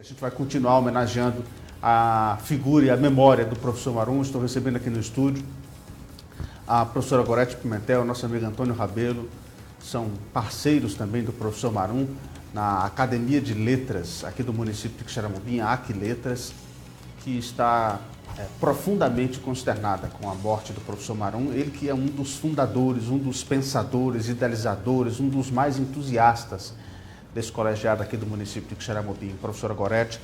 gente vai continuar homenageando a figura e a memória do professor Marum. Estou recebendo aqui no estúdio a professora Gorete Pimentel, nosso amigo Antônio Rabelo, são parceiros também do professor Marum na Academia de Letras aqui do município de Quixeramobim, a Aquiletras, que está profundamente consternada com a morte do professor Marum, ele que é um dos fundadores, um dos pensadores, idealizadores, um dos mais entusiastas desse colegiado aqui do município de Quixeramobim. Professora Gorete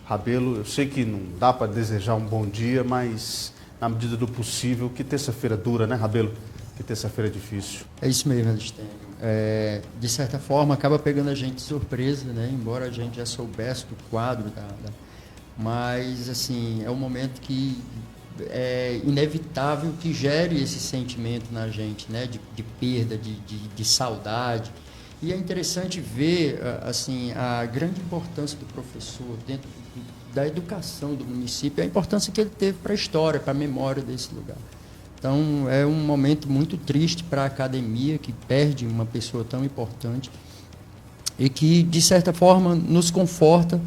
Rabelo, eu sei que não dá para desejar um bom dia, mas na medida do possível, que terça-feira dura, né, Rabelo? Que terça-feira é difícil. É isso mesmo, Alistênio. De certa forma, acaba pegando a gente de surpresa, né? Embora a gente já soubesse do quadro, mas, assim, é um momento que é inevitável que gere esse sentimento na gente, né? De perda, de saudade. E é interessante ver, assim, a grande importância do professor dentro da educação do município, a importância que ele teve para a história, para a memória desse lugar. Então, é um momento muito triste para a academia, que perde uma pessoa tão importante e que, de certa forma, nos conforta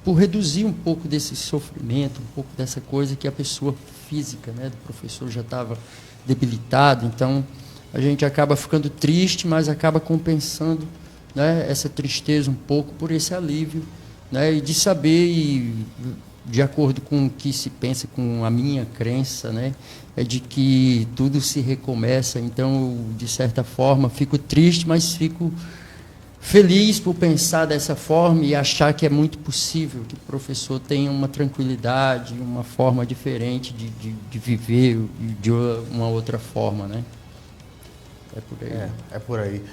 por reduzir um pouco desse sofrimento, um pouco dessa coisa que a pessoa física, né, do professor já estava debilitada. Então, a gente acaba ficando triste, mas acaba compensando, né, essa tristeza um pouco por esse alívio, né, e de saber, e, de acordo com o que se pensa, com a minha crença, né, é de que tudo se recomeça. Então, de certa forma, fico triste, mas fico feliz por pensar dessa forma e achar que é muito possível que o professor tenha uma tranquilidade, uma forma diferente de viver de uma outra forma, né? É por aí. É por aí.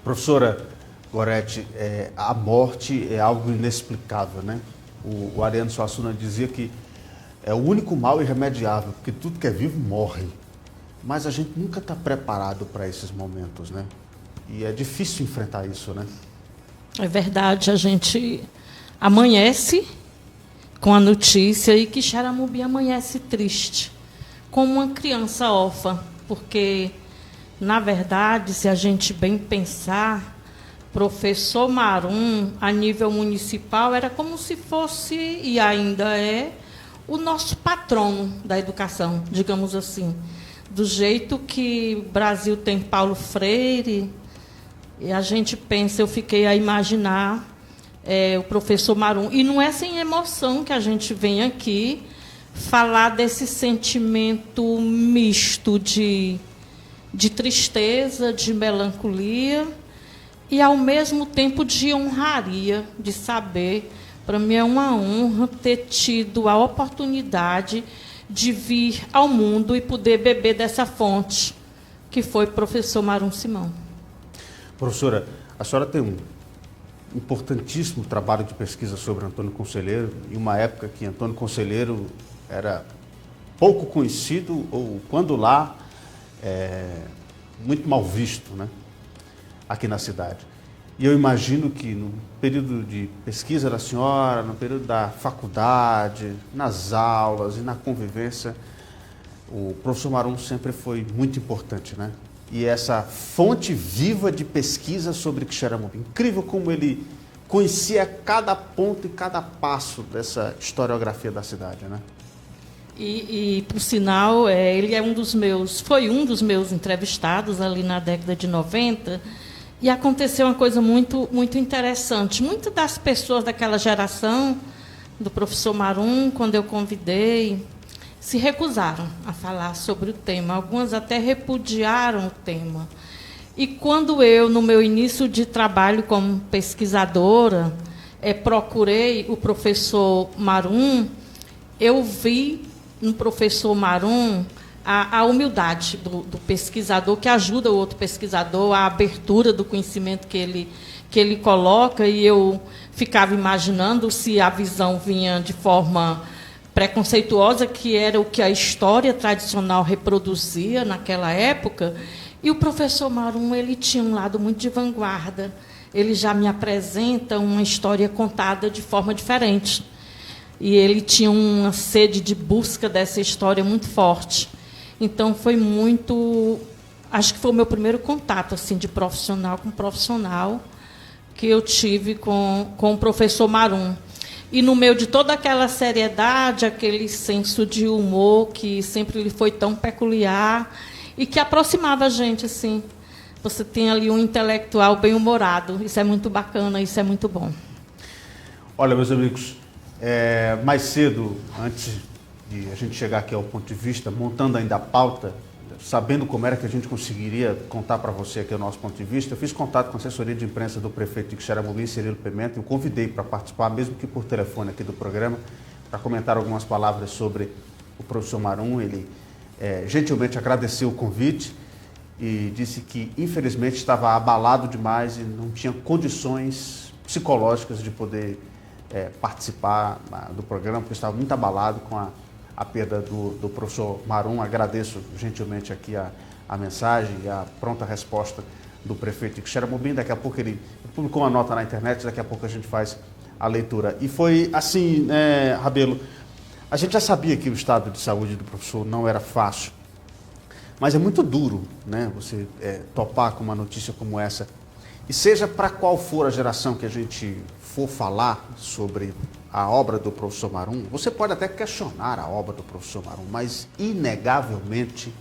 Professora Gorete, a morte é algo inexplicável, né? O Ariano Suassuna dizia que é o único mal irremediável, porque tudo que é vivo morre. Mas a gente nunca está preparado para esses momentos, né? E é difícil enfrentar isso, né? É verdade, a gente amanhece com a notícia e Quixeramobim amanhece triste, como uma criança órfã, porque, na verdade, se a gente bem pensar, professor Marum, a nível municipal, era como se fosse, e ainda é, o nosso patrono da educação, digamos assim. Do jeito que o Brasil tem Paulo Freire, e a gente pensa, eu fiquei a imaginar o professor Marum. E não é sem emoção que a gente vem aqui falar desse sentimento misto de tristeza, de melancolia, e, ao mesmo tempo, de honraria, de saber. Para mim é uma honra ter tido a oportunidade de vir ao mundo e poder beber dessa fonte, que foi o professor Marum Simão. Professora, a senhora tem um importantíssimo trabalho de pesquisa sobre Antônio Conselheiro, em uma época que Antônio Conselheiro era pouco conhecido, ou, quando lá, muito mal visto, né, aqui na cidade. E eu imagino que no período de pesquisa da senhora, no período da faculdade, nas aulas e na convivência, o professor Marum sempre foi muito importante, né? E essa fonte viva de pesquisa sobre Quixeramobim. Incrível como ele conhecia cada ponto e cada passo dessa historiografia da cidade, né? E por sinal, ele foi um dos meus entrevistados ali na década de 90, e aconteceu uma coisa muito, muito interessante. Muitas das pessoas daquela geração do professor Marum, quando eu convidei, se recusaram a falar sobre o tema. Algumas até repudiaram o tema. E quando eu, no meu início de trabalho como pesquisadora, procurei o professor Marum, eu vi no professor Marum a humildade do pesquisador, que ajuda o outro pesquisador, a abertura do conhecimento que ele coloca, e eu ficava imaginando se a visão vinha de forma preconceituosa, que era o que a história tradicional reproduzia naquela época, e o professor Marum, ele tinha um lado muito de vanguarda. Ele já me apresenta uma história contada de forma diferente. E ele tinha uma sede de busca dessa história muito forte. Então, foi muito... Acho que foi o meu primeiro contato assim, de profissional com profissional que eu tive com o professor Marum. e no meio de toda aquela seriedade, aquele senso de humor que sempre lhe foi tão peculiar e que aproximava a gente, assim. Você tem ali um intelectual bem-humorado. Isso é muito bacana, isso é muito bom. Olha, meus amigos, mais cedo, antes de a gente chegar aqui ao ponto de vista, montando ainda a pauta, sabendo como era que a gente conseguiria contar para você aqui o nosso ponto de vista, eu fiz contato com a assessoria de imprensa do prefeito de Xeramobim, Cirilo Pimenta, e o convidei para participar, mesmo que por telefone aqui do programa, para comentar algumas palavras sobre o professor Marum. Ele gentilmente agradeceu o convite e disse que, infelizmente, estava abalado demais e não tinha condições psicológicas de poder participar do programa, porque estava muito abalado com a perda do professor Marum. Agradeço gentilmente aqui a mensagem e a pronta resposta do prefeito de Xeramobim. Daqui a pouco ele publicou uma nota na internet, daqui a pouco a gente faz a leitura. E foi assim, Rabelo, a gente já sabia que o estado de saúde do professor não era fácil, mas é muito duro, né, você topar com uma notícia como essa. E seja para qual for a geração que a gente for falar sobre a obra do professor Marum, você pode até questionar a obra do professor Marum, mas inegavelmente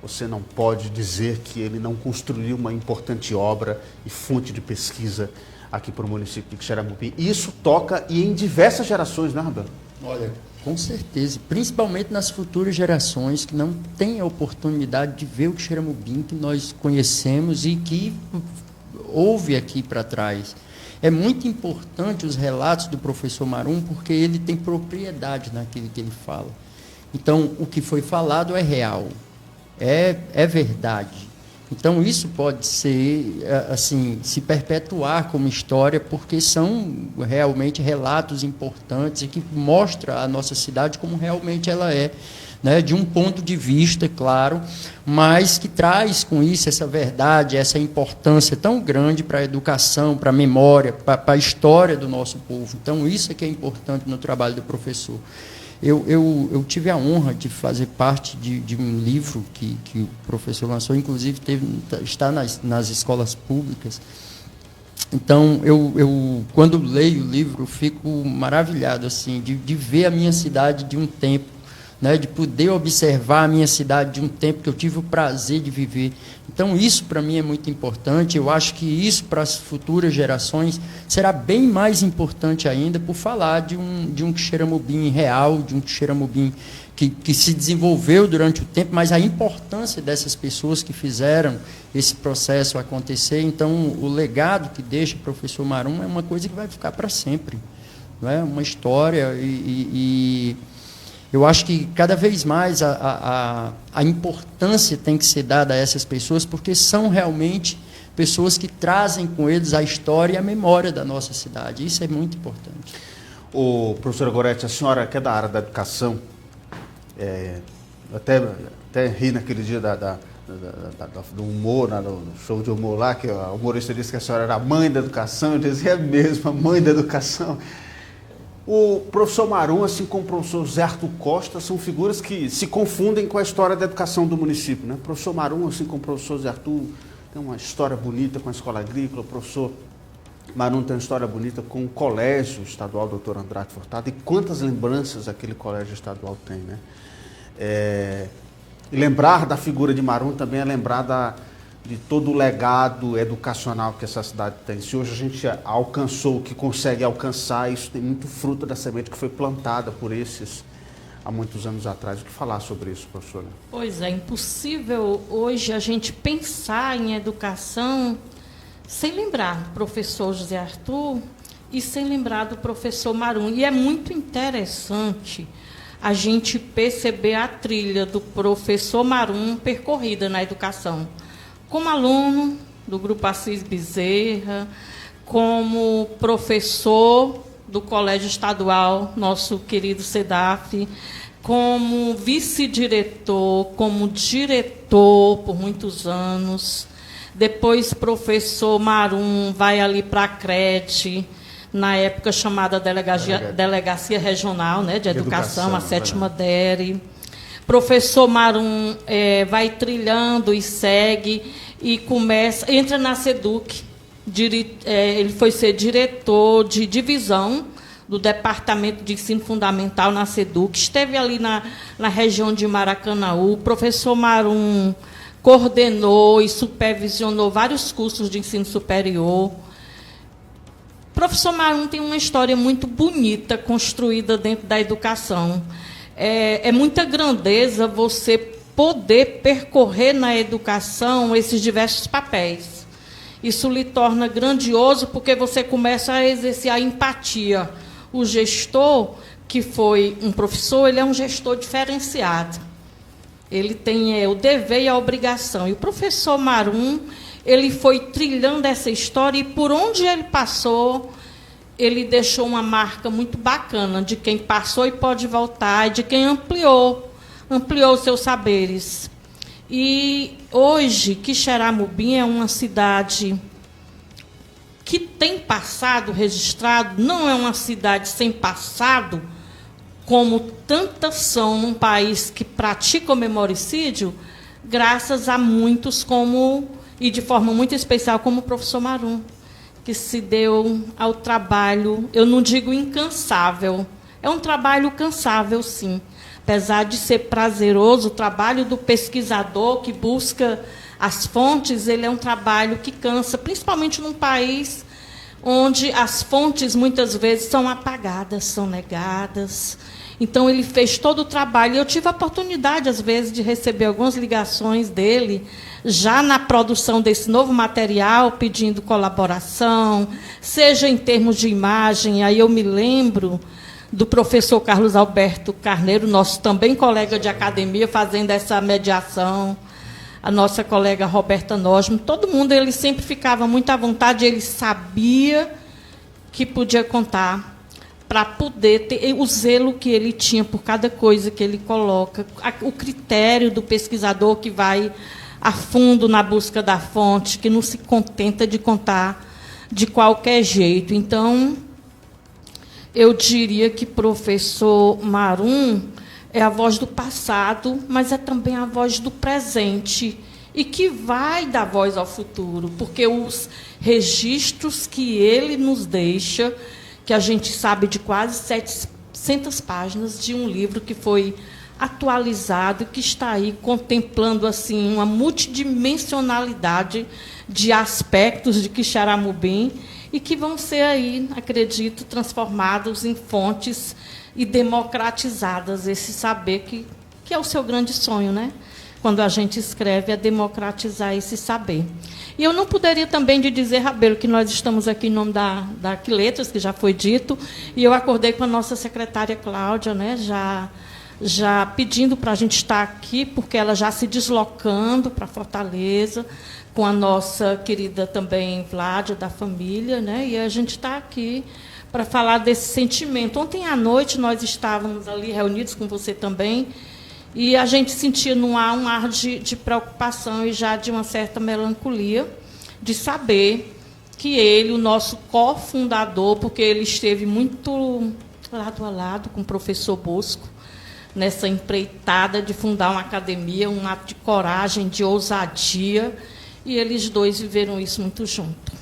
você não pode dizer que ele não construiu uma importante obra e fonte de pesquisa aqui para o município de Xeramobim. E isso toca e em diversas gerações, né, Rabelo? Olha, com certeza, principalmente nas futuras gerações que não têm a oportunidade de ver o Xeramobim que nós conhecemos e que houve aqui para trás. É muito importante os relatos do professor Marum, porque ele tem propriedade naquilo que ele fala. Então, o que foi falado é real, é verdade. Então, isso pode ser, assim, se perpetuar como história, porque são realmente relatos importantes e que mostram a nossa cidade como realmente ela é, né, de um ponto de vista, claro, mas que traz com isso essa verdade, essa importância tão grande para a educação, para a memória, para a história do nosso povo. Então, isso é que é importante no trabalho do professor. Eu tive a honra de fazer parte de um livro que o professor lançou, inclusive está nas escolas públicas. Então, quando leio o livro, fico maravilhado assim, de ver a minha cidade de um tempo, né, de poder observar a minha cidade de um tempo que eu tive o prazer de viver. Então, isso para mim é muito importante. Eu acho que isso para as futuras gerações será bem mais importante ainda por falar de um Xeramobim real, de um Xeramobim que se desenvolveu durante o tempo, mas a importância dessas pessoas que fizeram esse processo acontecer. Então, o legado que deixa o professor Marum é uma coisa que vai ficar para sempre, não é? Uma história e eu acho que cada vez mais a importância tem que ser dada a essas pessoas, porque são realmente pessoas que trazem com eles a história e a memória da nossa cidade. Isso é muito importante. Professora Gorete, a senhora que é da área da educação, até ri naquele dia do humor, no show de humor lá, que o humorista disse que a senhora era a mãe da educação. Eu dizia, é mesmo, a mãe da educação. O professor Marum, assim como o professor Zé Arthur Costa, são figuras que se confundem com a história da educação do município, né? O professor Marum, assim como o professor Zé Arthur, tem uma história bonita com a escola agrícola. O professor Marum tem uma história bonita com o colégio estadual Dr. Andrade Furtado. E quantas lembranças aquele colégio estadual tem, né? E lembrar da figura de Marum também é lembrar de todo o legado educacional que essa cidade tem. Se hoje a gente alcançou o que consegue alcançar, isso tem muito fruto da semente que foi plantada por esses há muitos anos atrás. O que falar sobre isso, professora? Pois é, impossível hoje a gente pensar em educação sem lembrar do professor José Arthur e sem lembrar do professor Marum. E é muito interessante a gente perceber a trilha do professor Marum percorrida na educação. Como aluno do Grupo Assis Bezerra, como professor do Colégio Estadual, nosso querido CEDAF, como vice-diretor, como diretor por muitos anos. Depois, professor Marum vai ali para a CRET, na época chamada Delegacia Regional, né, de Educação, a 7ª DERE. Professor Marum vai trilhando e segue e entra na SEDUC. Ele foi ser diretor de divisão do Departamento de Ensino Fundamental na SEDUC, esteve ali na região de Maracanaú. O professor Marum coordenou e supervisionou vários cursos de ensino superior. O professor Marum tem uma história muito bonita construída dentro da educação. É muita grandeza você poder percorrer na educação esses diversos papéis. Isso lhe torna grandioso porque você começa a exercer a empatia. O gestor, que foi um professor, ele é um gestor diferenciado. Ele tem o dever e a obrigação. E o professor Marum, ele foi trilhando essa história e, por onde ele passou, ele deixou uma marca muito bacana de quem passou e pode voltar, e de quem ampliou os seus saberes. E hoje, Quixeramobim é uma cidade que tem passado registrado, não é uma cidade sem passado, como tantas são num país que pratica o memoricídio, graças a muitos, e de forma muito especial, como o professor Marum, que se deu ao trabalho, eu não digo incansável, é um trabalho cansável, sim. Apesar de ser prazeroso, o trabalho do pesquisador que busca as fontes, ele é um trabalho que cansa, principalmente num país onde as fontes, muitas vezes, são apagadas, são negadas. Então, ele fez todo o trabalho. Eu tive a oportunidade, às vezes, de receber algumas ligações dele, já na produção desse novo material, pedindo colaboração, seja em termos de imagem. Aí eu me lembro do professor Carlos Alberto Carneiro, nosso também colega de academia, fazendo essa mediação, a nossa colega Roberta Nosmo, todo mundo, ele sempre ficava muito à vontade, ele sabia que podia contar para poder ter o zelo que ele tinha por cada coisa que ele coloca, o critério do pesquisador que vai a fundo na busca da fonte, que não se contenta de contar de qualquer jeito. Então, eu diria que professor Marum é a voz do passado, mas é também a voz do presente, e que vai dar voz ao futuro, porque os registros que ele nos deixa, que a gente sabe de quase 700 páginas de um livro que foi atualizado, que está aí contemplando assim uma multidimensionalidade de aspectos de Quixeramobim, e que vão ser aí, acredito, transformados em fontes e democratizadas, esse saber que é o seu grande sonho, né? Quando a gente escreve, é democratizar esse saber. E eu não poderia também de dizer, Rabelo, que nós estamos aqui em nome da Aquiletas, que já foi dito, e eu acordei com a nossa secretária Cláudia, né, já pedindo para a gente estar aqui, porque ela já se deslocando para Fortaleza, com a nossa querida também Vládia, da família, né? E a gente está aqui para falar desse sentimento. Ontem à noite nós estávamos ali reunidos com você também, e a gente sentia no ar um ar de preocupação e já de uma certa melancolia, de saber que ele, o nosso cofundador, porque ele esteve muito lado a lado com o professor Bosco, nessa empreitada de fundar uma academia, um ato de coragem, de ousadia, e eles dois viveram isso muito junto.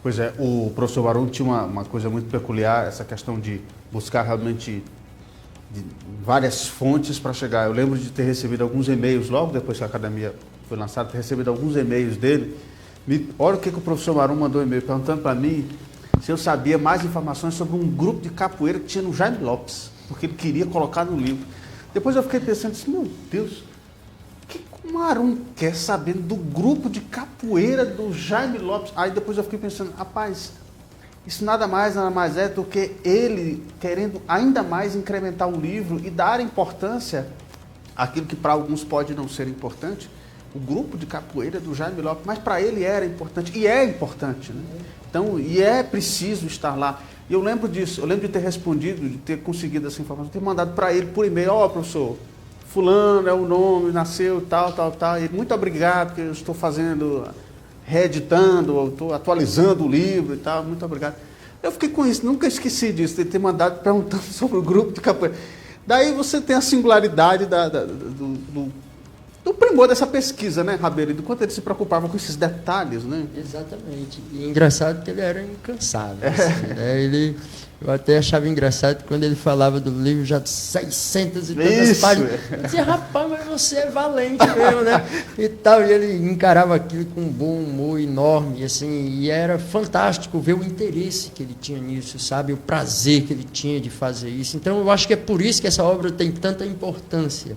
Pois é, o professor Marum tinha uma coisa muito peculiar, essa questão de buscar realmente de várias fontes para chegar. Eu lembro de ter recebido alguns e-mails, logo depois que a academia foi lançada, ter recebido alguns e-mails dele. Olha o que o professor Marum mandou um e-mail, perguntando para mim se eu sabia mais informações sobre um grupo de capoeira que tinha no Jaime Lopes, porque ele queria colocar no livro. Depois eu fiquei pensando assim, meu Deus, o que o Marum quer saber do grupo de capoeira do Jaime Lopes? Aí depois eu fiquei pensando, rapaz, isso nada mais é do que ele querendo ainda mais incrementar o livro e dar importância àquilo que para alguns pode não ser importante, o grupo de capoeira do Jaime Lopes, mas para ele era importante, e é importante, né? Então, e é preciso estar lá. E eu lembro disso, eu lembro de ter respondido, de ter conseguido essa informação, ter mandado para ele por e-mail, professor, fulano é o nome, nasceu, tal, e muito obrigado, que eu estou fazendo, reeditando, estou atualizando o livro e tal, muito obrigado. Eu fiquei com isso, nunca esqueci disso, de ter mandado perguntando sobre o grupo de capoeira. Daí você tem a singularidade do primor dessa pesquisa, né, Rabelo? Do quanto ele se preocupava com esses detalhes, né? Exatamente. E engraçado que ele era incansável. Assim, né? Eu até achava engraçado quando ele falava do livro já de 600 e tantas páginas. Eu dizia, rapaz, mas você é valente mesmo, né? E tal. E ele encarava aquilo com um bom humor enorme, assim, e era fantástico ver o interesse que ele tinha nisso, sabe? O prazer que ele tinha de fazer isso. Então, eu acho que é por isso que essa obra tem tanta importância,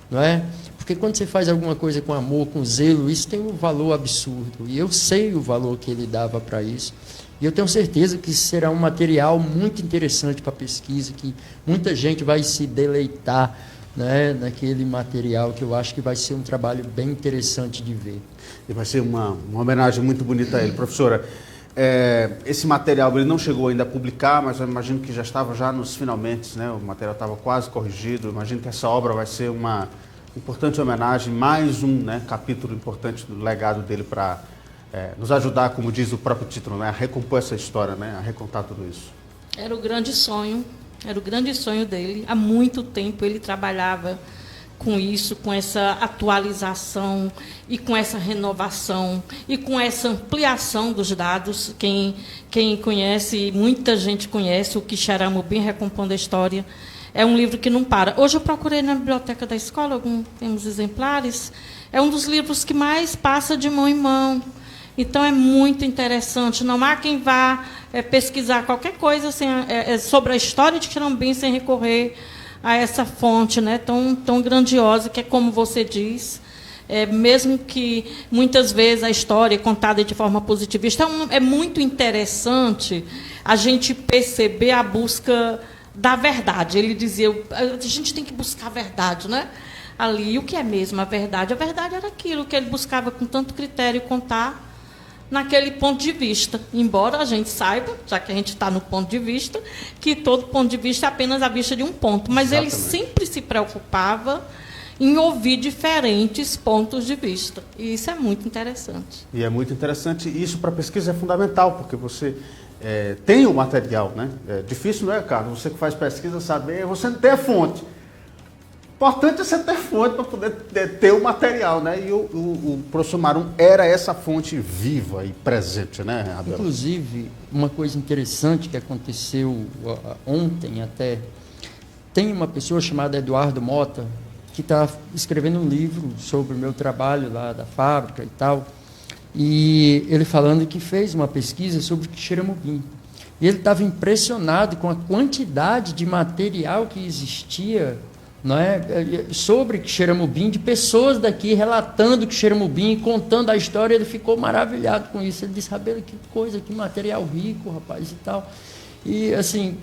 não é? Porque quando você faz alguma coisa com amor, com zelo, isso tem um valor absurdo. E eu sei o valor que ele dava para isso. E eu tenho certeza que será um material muito interessante para a pesquisa, que muita gente vai se deleitar, né, naquele material, que eu acho que vai ser um trabalho bem interessante de ver. E vai ser uma homenagem muito bonita a ele. Professora, esse material ele não chegou ainda a publicar, mas eu imagino que já estava já nos finalmente, né? O material estava quase corrigido. Eu imagino que essa obra vai ser uma importante homenagem, mais um, né, capítulo importante do legado dele para nos ajudar, como diz o próprio título, né, a recompor essa história, né, a recontar tudo isso. Era o grande sonho dele. Há muito tempo ele trabalhava com isso, com essa atualização e com essa renovação e com essa ampliação dos dados. Quem conhece, muita gente conhece o Quixeramobim, Recompondo a História. É um livro que não para. Hoje eu procurei na biblioteca da escola, temos exemplares. É um dos livros que mais passa de mão em mão. Então, é muito interessante. Não há quem vá pesquisar qualquer coisa sobre a história de Quixeramobim sem recorrer a essa fonte, né, tão grandiosa, que é como você diz, mesmo que muitas vezes a história é contada de forma positivista. Então, é muito interessante a gente perceber a busca da verdade. Ele dizia, a gente tem que buscar a verdade, né? Ali, o que é mesmo a verdade? A verdade era aquilo que ele buscava com tanto critério contar naquele ponto de vista. Embora a gente saiba, já que a gente está no ponto de vista, que todo ponto de vista é apenas a vista de um ponto. Mas Exatamente. Ele sempre se preocupava em ouvir diferentes pontos de vista. E isso é muito interessante. E é muito interessante. E isso para a pesquisa é fundamental, porque você tem o material, né? É difícil, não é, Carlos? Você que faz pesquisa saber, você não tem a fonte. O importante é você ter fonte para poder ter o material, né? E o professor Marum era essa fonte viva e presente, né, Rabelo? Inclusive, uma coisa interessante que aconteceu ontem até, tem uma pessoa chamada Eduardo Mota, que está escrevendo um livro sobre o meu trabalho lá da fábrica e tal, e ele falando que fez uma pesquisa sobre Quixeramobim. E ele estava impressionado com a quantidade de material que existia, não é, sobre Quixeramobim, de pessoas daqui relatando Quixeramobim, contando a história. Ele ficou maravilhado com isso. Ele disse, Rabelo, que coisa, que material rico, rapaz, e tal. E, assim,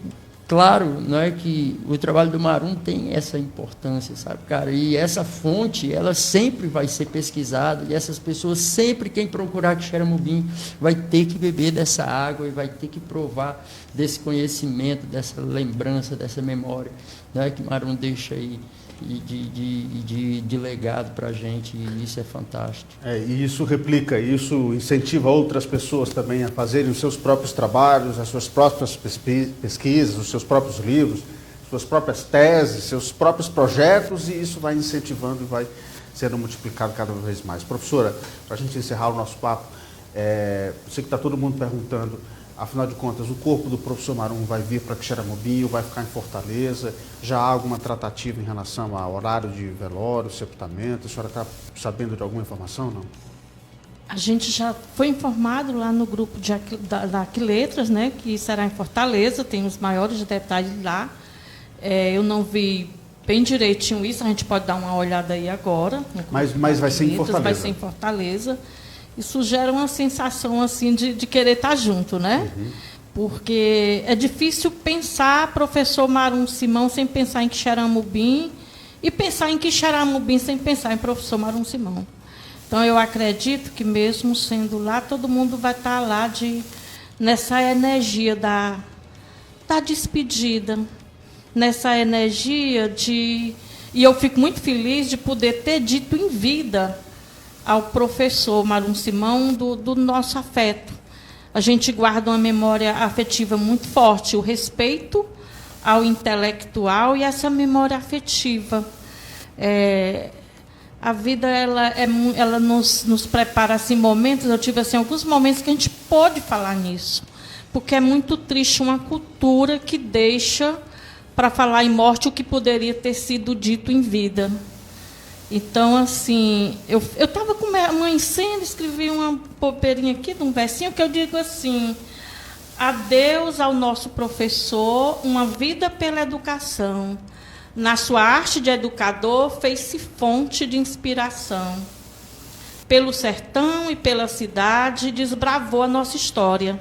claro, não é que o trabalho do Marum tem essa importância, sabe, cara? E essa fonte, ela sempre vai ser pesquisada, e essas pessoas, sempre quem procurar Quixeramobim vai ter que beber dessa água e vai ter que provar desse conhecimento, dessa lembrança, dessa memória, né, que Marum deixa aí de legado para a gente, e isso é fantástico. E isso replica, isso incentiva outras pessoas também a fazerem os seus próprios trabalhos, as suas próprias pesquisas, os seus próprios livros, suas próprias teses, seus próprios projetos, e isso vai incentivando e vai sendo multiplicado cada vez mais. Professora, para a gente encerrar o nosso papo, eu sei que está todo mundo perguntando, afinal de contas, o corpo do professor Marum vai vir para Quixeramobim ou vai ficar em Fortaleza? Já há alguma tratativa em relação ao horário de velório, sepultamento? A senhora está sabendo de alguma informação, não? A gente já foi informado lá no grupo da Aquiletras, né, que será em Fortaleza, tem os maiores detalhes lá. Eu não vi bem direitinho isso, a gente pode dar uma olhada aí agora. Mas vai ser em Fortaleza. Vai ser em Fortaleza. Isso gera uma sensação assim de querer estar junto, né? Uhum. Porque é difícil pensar professor Marum Simão sem pensar em Quixeramobim e pensar em Quixeramobim sem pensar em professor Marum Simão. Então, eu acredito que mesmo sendo lá, todo mundo vai estar lá nessa energia da despedida, nessa energia de... E eu fico muito feliz de poder ter dito em vida ao professor Marum Simão do nosso afeto. A gente guarda uma memória afetiva muito forte, o respeito ao intelectual e essa memória afetiva. A vida ela nos prepara assim momentos. Eu tive assim alguns momentos que a gente pôde falar nisso, porque é muito triste uma cultura que deixa para falar em morte o que poderia ter sido dito em vida. Então, assim, eu estava amanhecendo, escrevi uma bobeirinha aqui, de um versinho, que eu digo assim: adeus ao nosso professor, uma vida pela educação. Na sua arte de educador, fez-se fonte de inspiração. Pelo sertão e pela cidade, desbravou a nossa história.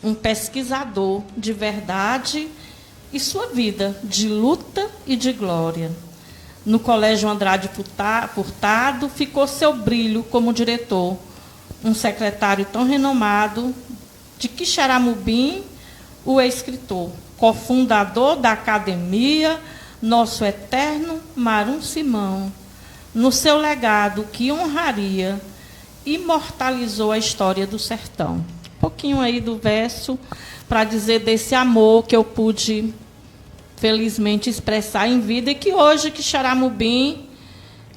Um pesquisador de verdade e sua vida de luta e de glória. No Colégio Andrade Furtado, ficou seu brilho como diretor. Um secretário tão renomado, de Quixeramobim, o escritor, cofundador da academia, nosso eterno Marum Simão. No seu legado, que honraria, imortalizou a história do sertão. Um pouquinho aí do verso, para dizer desse amor que eu pude, felizmente, expressar em vida, e que hoje, Quixeramobim,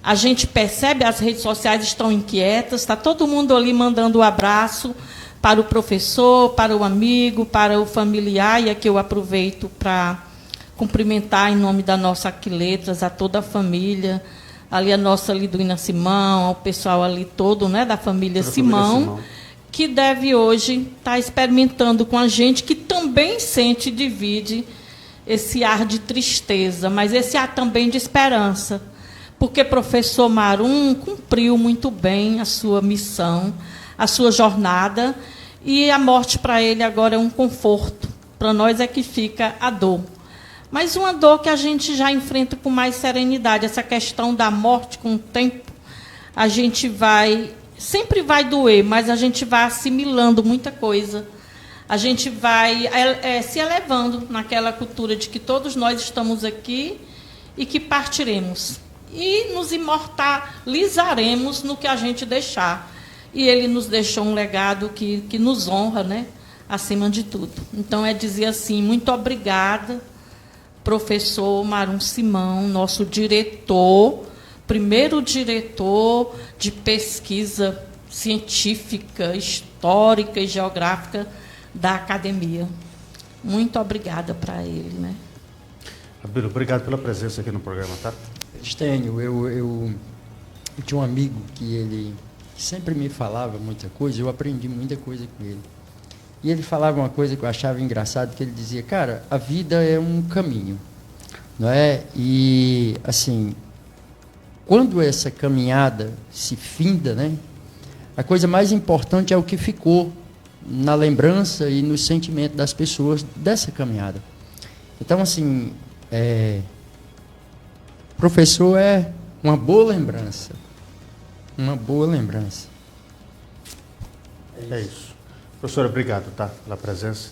a gente percebe, as redes sociais estão inquietas, está todo mundo ali mandando um abraço para o professor, para o amigo, para o familiar, e aqui eu aproveito para cumprimentar em nome da nossa Aquiletras, a toda a família, ali a nossa Liduína Simão, ao pessoal ali todo, né, da família Simão, que deve hoje estar experimentando com a gente, que também sente e divide esse ar de tristeza, mas esse ar também de esperança, porque professor Marum cumpriu muito bem a sua missão, a sua jornada, e a morte para ele agora é um conforto, para nós é que fica a dor. Mas uma dor que a gente já enfrenta com mais serenidade. Essa questão da morte, com o tempo, a gente sempre vai doer, mas a gente vai assimilando muita coisa. A gente vai se elevando naquela cultura de que todos nós estamos aqui e que partiremos. E nos imortalizaremos no que a gente deixar. E ele nos deixou um legado que nos honra, né? Acima de tudo. Então, é dizer assim, muito obrigada, professor Marum Simão, nosso diretor, primeiro diretor de pesquisa científica, histórica e geográfica da academia. Muito obrigada para ele, né? Rabelo, obrigado pela presença aqui no programa, tá? Estênio, eu tinha um amigo que ele sempre me falava muita coisa, eu aprendi muita coisa com ele. E ele falava uma coisa que eu achava engraçado, que ele dizia: cara, a vida é um caminho, não é? E, assim, quando essa caminhada se finda, né, a coisa mais importante é o que ficou na lembrança e no sentimento das pessoas dessa caminhada. Então, assim, professor é uma boa lembrança. Uma boa lembrança. É isso. Professora, obrigado, tá, pela presença.